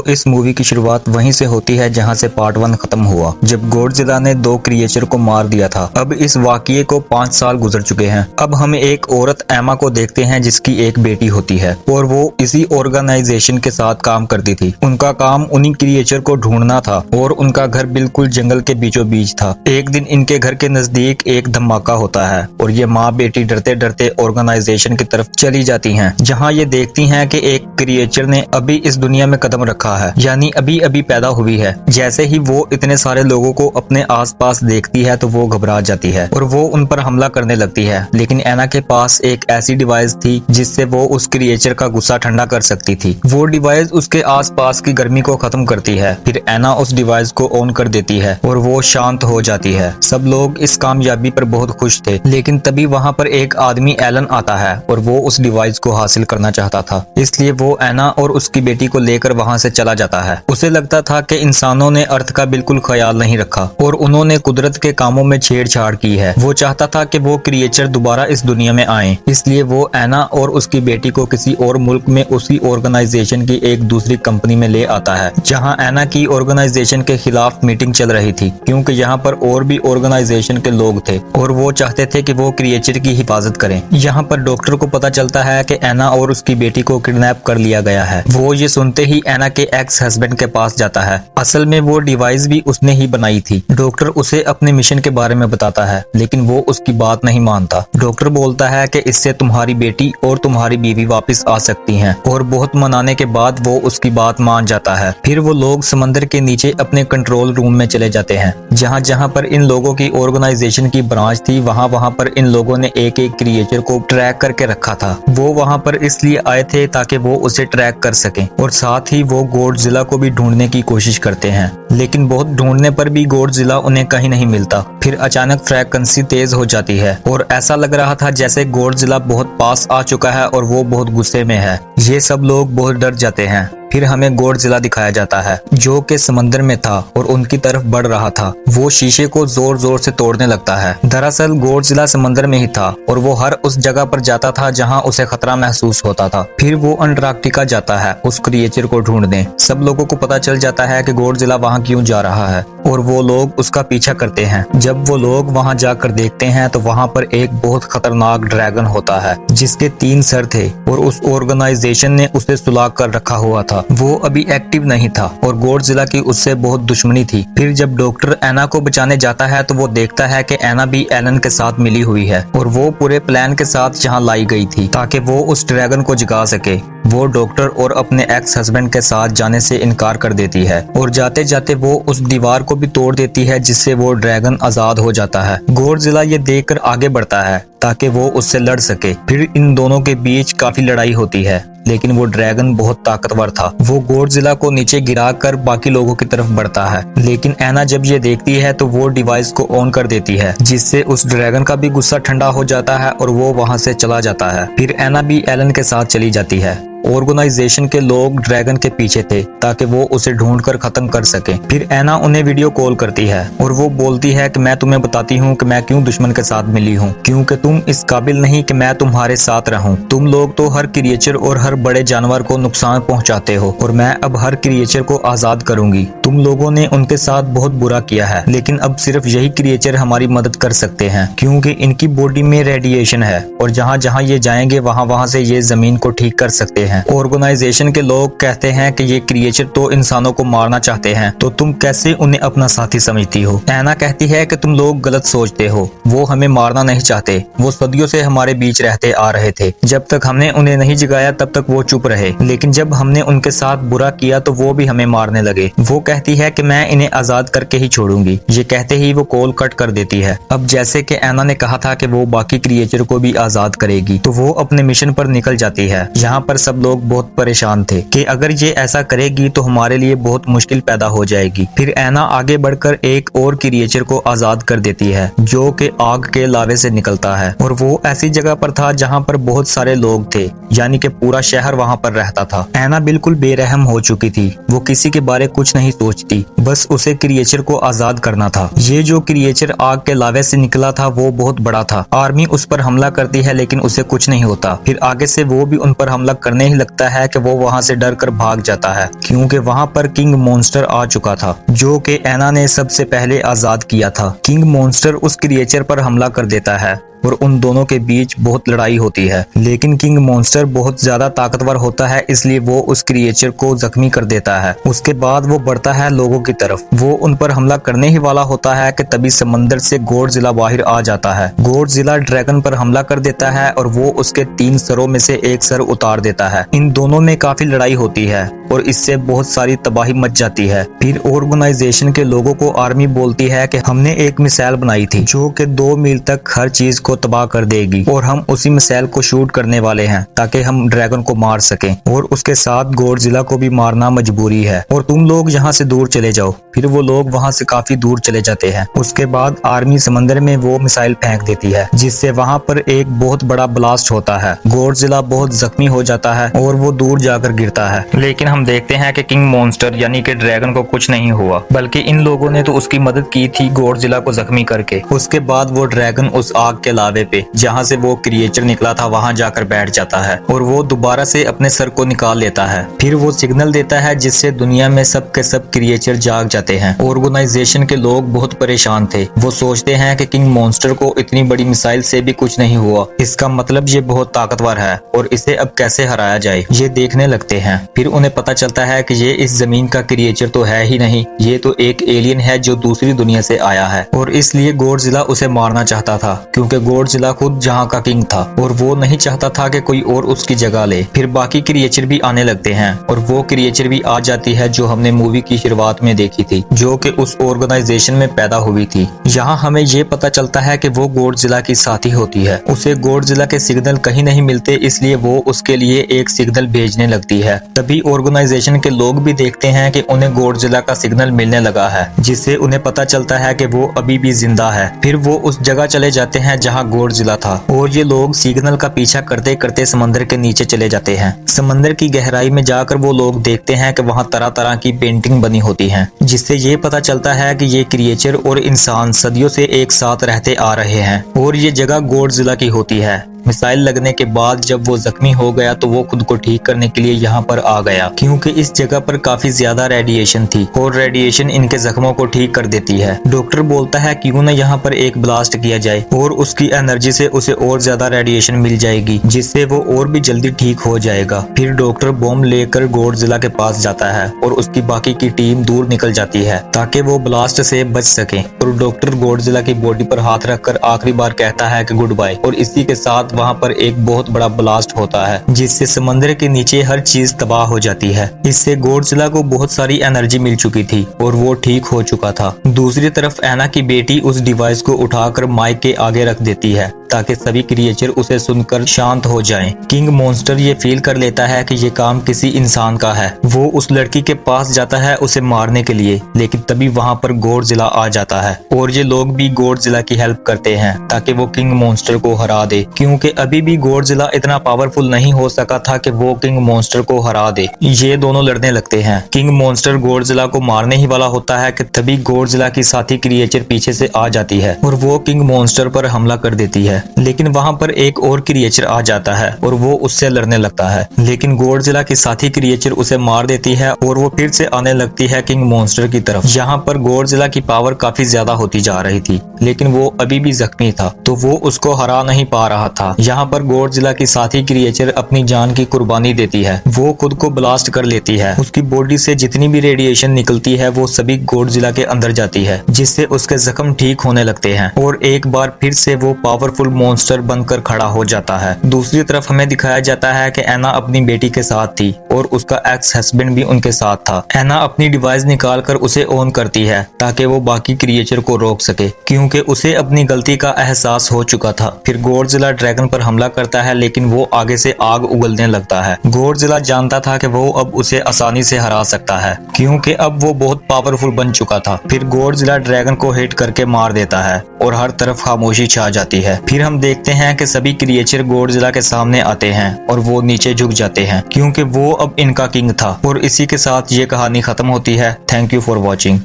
इस मूवी की शुरुआत वहीं से होती है जहां से पार्ट 1 खत्म हुआ, जब गॉडजिला ने 2 क्रिएचर को मार दिया था। अब इस वाकये को 5 साल गुजर चुके हैं। अब हम एक औरत एमा को देखते हैं जिसकी एक बेटी होती है और वो इसी ऑर्गेनाइजेशन के साथ काम करती थी। उनका काम उन्हीं क्रिएचर को ढूंढना था और उनका घर बिल्कुल जंगल के बीचों बीच था। एक दिन इनके घर के नजदीक एक धमाका होता है और ये माँ बेटी डरते डरते ऑर्गेनाइजेशन की तरफ चली जाती हैं, जहां ये देखती हैं कि एक क्रिएचर ने अभी इस दुनिया में कदम रखा है, यानी अभी अभी पैदा हुई है। जैसे ही वो इतने सारे लोगों को अपने आसपास देखती है तो वो घबरा जाती है और वो उन पर हमला करने लगती है। लेकिन एना के पास एक ऐसी डिवाइस थी जिससे वो उस क्रिएचर का गुस्सा ठंडा कर सकती थी। वो डिवाइस उसके आसपास की गर्मी को खत्म करती है। फिर एना उस डिवाइस को ऑन कर देती है और वो शांत हो जाती है। सब लोग इस कामयाबी पर बहुत खुश थे, लेकिन तभी वहाँ पर एक आदमी एलन आता है और वो उस डिवाइस को हासिल करना चाहता था। इसलिए वो एना और उसकी बेटी को लेकर वहाँ से चला जाता है। उसे लगता था कि इंसानों ने अर्थ का बिल्कुल ख्याल नहीं रखा और उन्होंने कुदरत के कामों में छेड़छाड़ की है। वो चाहता था कि वो क्रिएचर दोबारा इस दुनिया में आए, इसलिए वो एना और उसकी बेटी को किसी और मुल्क में उसी ऑर्गेनाइजेशन की एक दूसरी कंपनी में ले आता है, जहां एना की ऑर्गेनाइजेशन के खिलाफ मीटिंग चल रही थी, क्योंकि यहाँ पर और भी ऑर्गेनाइजेशन के लोग थे और वो चाहते थे कि वो क्रिएचर की हिफाजत करें। यहाँ पर डॉक्टर को पता चलता है कि एना और उसकी बेटी को किडनैप कर लिया गया है। वो ये सुनते ही एना के एक्स हस्बैंड के पास जाता है। असल में वो डिवाइस भी उसने ही बनाई थी। डॉक्टर उसे अपने मिशन के बारे में बताता है, लेकिन वो उसकी बात नहीं मानता। डॉक्टर बोलता है कि इससे तुम्हारी बेटी और तुम्हारी बीवी वापस आ सकती हैं, और बहुत मनाने के बाद वो उसकी बात मान जाता है। फिर वो लोग समंदर के नीचे अपने कंट्रोल रूम में चले जाते हैं, जहाँ जहाँ पर इन लोगों की ऑर्गेनाइजेशन की ब्रांच थी, वहाँ पर इन लोगों ने एक एक क्रिएचर को ट्रैक करके रखा था। वो वहाँ पर इसलिए आए थे ताकि वो उसे ट्रैक कर सकें, और साथ ही वो गॉडजिला को भी ढूंढने की कोशिश करते हैं। लेकिन बहुत ढूंढने पर भी गॉडजिला उन्हें कहीं नहीं मिलता। फिर अचानक फ्रीक्वेंसी तेज हो जाती है और ऐसा लग रहा था जैसे गॉडजिला बहुत पास आ चुका है और वो बहुत गुस्से में है। ये सब लोग बहुत डर जाते हैं। फिर हमें गॉडजिला दिखाया जाता है जो कि समंदर में था और उनकी तरफ बढ़ रहा था। वो शीशे को जोर जोर से तोड़ने लगता है। दरअसल गॉडजिला समंदर में ही था और वो हर उस जगह पर जाता था जहां उसे खतरा महसूस होता था। फिर वो अंटार्कटिका जाता है उस क्रिएचर को ढूंढने। सब लोगों को पता चल जाता है कि गॉडजिला वहां क्यों जा रहा है और वो लोग उसका पीछा करते हैं। जब वो लोग वहां जाकर देखते हैं तो वहां पर एक बहुत खतरनाक ड्रैगन होता है जिसके 3 सर थे और उस ऑर्गेनाइजेशन ने उसे सुला कर रखा हुआ था। वो अभी एक्टिव नहीं था और गॉडजिला की उससे बहुत दुश्मनी थी। फिर जब डॉक्टर एना को बचाने जाता है तो वो देखता है कि एना भी एलन के साथ मिली हुई है और वो पूरे प्लान के साथ यहाँ लाई गई थी ताकि वो उस ड्रैगन को जगा सके। वो डॉक्टर और अपने एक्स हस्बैंड के साथ जाने से इनकार कर देती है और जाते जाते वो उस दीवार को भी तोड़ देती है जिससे वो ड्रैगन आजाद हो जाता है। गॉडजिला ये देखकर आगे बढ़ता है ताकि वो उससे लड़ सके। फिर इन दोनों के बीच काफी लड़ाई होती है, लेकिन वो ड्रैगन बहुत ताकतवर था। वो गॉडजिला को नीचे गिराकर बाकी लोगों की तरफ बढ़ता है, लेकिन एना जब ये देखती है तो वो डिवाइस को ऑन कर देती है जिससे उस ड्रैगन का भी गुस्सा ठंडा हो जाता है और वो वहां से चला जाता है। फिर एना भी एलन के साथ चली जाती है। ऑर्गेनाइजेशन के लोग ड्रैगन के पीछे थे ताकि वो उसे ढूंढकर खत्म कर सके। फिर एना उन्हें वीडियो कॉल करती है और वो बोलती है कि मैं तुम्हें बताती हूँ कि मैं क्यों दुश्मन के साथ मिली हूँ, क्योंकि तुम इस काबिल नहीं कि मैं तुम्हारे साथ रहूं। तुम लोग तो हर क्रिएचर और हर बड़े जानवर को नुकसान पहुँचाते हो और मैं अब हर क्रिएचर को आजाद करूंगी। तुम लोगों ने उनके साथ बहुत बुरा किया है, लेकिन अब सिर्फ यही क्रिएचर हमारी मदद कर सकते हैं क्योंकि इनकी बॉडी में रेडिएशन है और जहाँ जहाँ ये जाएंगे वहाँ से ये जमीन को ठीक कर सकते हैं। ऑर्गेनाइजेशन के लोग कहते हैं कि ये क्रिएचर तो इंसानों को मारना चाहते हैं, तो तुम कैसे उन्हें अपना साथी समझती हो। एना कहती है कि तुम लोग गलत सोचते हो, वो हमें मारना नहीं चाहते। वो सदियों से हमारे बीच रहते आ रहे थे। जब तक हमने उन्हें नहीं जगाया तब तक वो चुप रहे, लेकिन जब हमने उनके साथ बुरा किया तो वो भी हमें मारने लगे। वो कहती है कि मैं इन्हें आजाद करके ही छोड़ूंगी। ये कहते ही वो कॉल कट कर देती है। अब जैसे कि एना ने कहा था कि वो बाकी क्रिएचर को भी आजाद करेगी, तो वो अपने मिशन पर निकल जाती है। यहाँ पर सब लोग बहुत परेशान थे कि अगर ये ऐसा करेगी तो हमारे लिए बहुत मुश्किल पैदा हो जाएगी। फिर एना आगे बढ़कर एक और क्रिएचर को आजाद कर देती है जो कि आग के लावे से निकलता है और वो ऐसी जगह पर था जहाँ पर बहुत सारे लोग थे, यानी कि पूरा शहर वहाँ पर रहता था। एना बिल्कुल बेरहम हो चुकी थी। वो किसी के बारे कुछ नहीं सोचती, बस उसे क्रिएचर को आजाद करना था। ये जो क्रिएचर आग के लावे से निकला था वो बहुत बड़ा था। आर्मी उस पर हमला करती है लेकिन उसे कुछ नहीं होता। फिर आगे से वो भी उन पर हमला करने ही नहीं लगता है कि वो वहाँ से डर कर भाग जाता है, क्योंकि वहाँ पर किंग मॉन्स्टर आ चुका था, जो कि एना ने सबसे पहले आजाद किया था। किंग मॉन्स्टर उस क्रिएचर पर हमला कर देता है और उन दोनों के बीच बहुत लड़ाई होती है, लेकिन किंग मॉन्स्टर बहुत ज्यादा ताकतवर होता है, इसलिए वो उस क्रिएचर को जख्मी कर देता है। उसके बाद वो बढ़ता है लोगों की तरफ। वो उन पर हमला करने ही वाला होता है कि तभी समंदर से गॉडजिला बाहर आ जाता है। गॉडजिला ड्रैगन पर हमला कर देता है और वो उसके 3 सरों में से एक सर उतार देता है। इन दोनों में काफी लड़ाई होती है और इससे बहुत सारी तबाही मच जाती है। फिर ऑर्गेनाइजेशन के लोगों को आर्मी बोलती है कि हमने एक मिसाइल बनाई थी जो कि 2 मील तक हर चीज को तबाह कर देगी और हम उसी मिसाइल को शूट करने वाले हैं ताकि हम ड्रैगन को मार सकें, और उसके साथ गॉडजिला को भी मारना मजबूरी है और तुम लोग यहाँ से दूर चले जाओ। फिर वो लोग वहाँ से काफी दूर चले जाते हैं। उसके बाद आर्मी समंदर में वो मिसाइल फेंक देती है, जिससे वहाँ पर एक बहुत बड़ा ब्लास्ट होता है। गॉडजिला बहुत जख्मी हो जाता है और वो दूर जाकर गिरता है, लेकिन हम देखते हैं कि किंग मॉन्स्टर यानी कि ड्रैगन को कुछ नहीं हुआ, बल्कि इन लोगों ने तो उसकी मदद की थी गॉडजिला को जख्मी करके। उसके बाद वो ड्रैगन उस आग के लावे पे जहाँ से वो क्रिएचर निकला था वहाँ जाकर बैठ जाता है और वो दोबारा से अपने सर को निकाल लेता है। फिर वो सिग्नल देता है जिससे दुनिया में सब के सब क्रिएचर जाग जाते हैं। ऑर्गेनाइजेशन के लोग बहुत परेशान थे। वो सोचते हैं कि किंग मॉन्स्टर को इतनी बड़ी मिसाइल से भी कुछ नहीं हुआ, इसका मतलब ये बहुत ताकतवर है और इसे अब कैसे हराया जाए ये देखने लगते हैं। फिर उन्हें पता चलता है कि ये इस जमीन का क्रिएचर तो है ही नहीं, ये तो एक एलियन है जो दूसरी दुनिया से आया है, और इसलिए गॉडजिला उसे मारना चाहता था, क्योंकि गॉडजिला खुद जहाँ का किंग था और वो नहीं चाहता था कि कोई और उसकी जगह ले। फिर बाकी क्रिएचर भी आने लगते हैं और वो क्रिएचर भी आ जाती है जो हमने मूवी की शुरुआत में देखी थी, जो कि उस ऑर्गेनाइजेशन में पैदा हुई थी। यहाँ हमें ये पता चलता है कि वो गॉडजिला की साथी होती है। उसे गॉडजिला के सिग्नल कहीं नहीं मिलते, इसलिए वो उसके लिए एक सिग्नल भेजने लगती है। तभी ऑर्गेनाइजेशन के लोग भी देखते हैं कि उन्हें गॉडजिला का सिग्नल मिलने लगा है, जिससे उन्हें पता चलता है कि वो अभी भी जिंदा है। फिर वो उस जगह चले जाते हैं जहाँ गॉडजिला था और ये लोग सिग्नल का पीछा करते करते समंदर के नीचे चले जाते हैं। समंदर की गहराई में जाकर वो लोग देखते हैं कि वहाँ तरह तरह की पेंटिंग बनी होती हैं, जिससे ये पता चलता है कि ये क्रिएचर और इंसान सदियों से एक साथ रहते आ रहे हैं और ये जगह गॉडजिला की होती है। मिसाइल लगने के बाद जब वो जख्मी हो गया तो वो खुद को ठीक करने के लिए यहाँ पर आ गया, क्योंकि इस जगह पर काफी ज्यादा रेडिएशन थी और रेडिएशन इनके जख्मों को ठीक कर देती है। डॉक्टर बोलता है क्यों न यहाँ पर एक ब्लास्ट किया जाए और उसकी एनर्जी से उसे और ज्यादा रेडिएशन मिल जाएगी, जिससे वो और भी जल्दी ठीक हो जाएगा। फिर डॉक्टर बॉम्ब लेकर गॉडजिला के पास जाता है और उसकी बाकी की टीम दूर निकल जाती है ताकि वो ब्लास्ट से बच सके, और डॉक्टर गॉडजिला की बॉडी पर हाथ रखकर आखिरी बार कहता है कि गुड बाय, और इसी के साथ वहाँ पर एक बहुत बड़ा ब्लास्ट होता है, जिससे समंदर के नीचे हर चीज तबाह हो जाती है। इससे गॉडजिला को बहुत सारी एनर्जी मिल चुकी थी और वो ठीक हो चुका था। दूसरी तरफ एना की बेटी उस डिवाइस को उठाकर माइक के आगे रख देती है ताकि सभी क्रिएचर उसे सुनकर शांत हो जाएं। किंग मॉन्स्टर ये फील कर लेता है कि ये काम किसी इंसान का है। वो उस लड़की के पास जाता है उसे मारने के लिए, लेकिन तभी वहाँ पर गॉडजिला आ जाता है और ये लोग भी गॉडजिला की हेल्प करते हैं ताकि वो किंग मॉन्स्टर को हरा दे, क्योंकि अभी भी गॉडजिला इतना पावरफुल नहीं हो सका था कि वो किंग मॉन्स्टर को हरा दे। ये दोनों लड़ने लगते हैं। किंग मॉन्स्टर गॉडजिला को मारने ही वाला होता है कि तभी गॉडजिला की साथी क्रिएचर पीछे से आ जाती है और वो किंग मॉन्स्टर पर हमला कर देती है, लेकिन वहाँ पर एक और क्रिएचर आ जाता है और वो उससे लड़ने लगता है, लेकिन गॉडजिला की साथी क्रिएचर उसे मार देती है और वो फिर से आने लगती है किंग मॉन्स्टर की तरफ। यहाँ पर गॉडजिला की पावर काफी ज्यादा होती जा रही थी, लेकिन वो अभी भी जख्मी था तो वो उसको हरा नहीं पा रहा था। यहाँ पर गॉडजिला की साथी क्रिएचर अपनी जान की कुर्बानी देती है। वो खुद को ब्लास्ट कर लेती है। उसकी बॉडी से जितनी भी रेडिएशन निकलती है वो सभी गॉडजिला के अंदर जाती है, जिससे उसके जख्म ठीक होने लगते हैं और एक बार फिर से वो पावरफुल मॉन्स्टर बनकर खड़ा हो जाता है। दूसरी तरफ हमें दिखाया जाता है कि एना अपनी बेटी के साथ थी और उसका एक्स हस्बैंड भी उनके साथ था। एना अपनी डिवाइस निकालकर उसे ऑन करती है ताकि वो बाकी क्रिएचर को रोक सके, क्योंकि उसे अपनी गलती का एहसास हो चुका था। फिर गॉडजिला ड्रैगन पर हमला करता है, लेकिन वो आगे से आग उगलने लगता है। गॉडजिला जानता था कि वो अब उसे आसानी से हरा सकता है, क्योंकि अब वो बहुत पावरफुल बन चुका था। फिर गॉडजिला ड्रैगन को हिट करके मार देता है और हर तरफ खामोशी छा जाती है। फिर हम देखते हैं कि सभी क्रिएचर गॉडजिला के सामने आते हैं और वो नीचे झुक जाते हैं, क्योंकि वो अब इनका किंग था। और इसी के साथ ये कहानी खत्म होती है। Thank you for watching.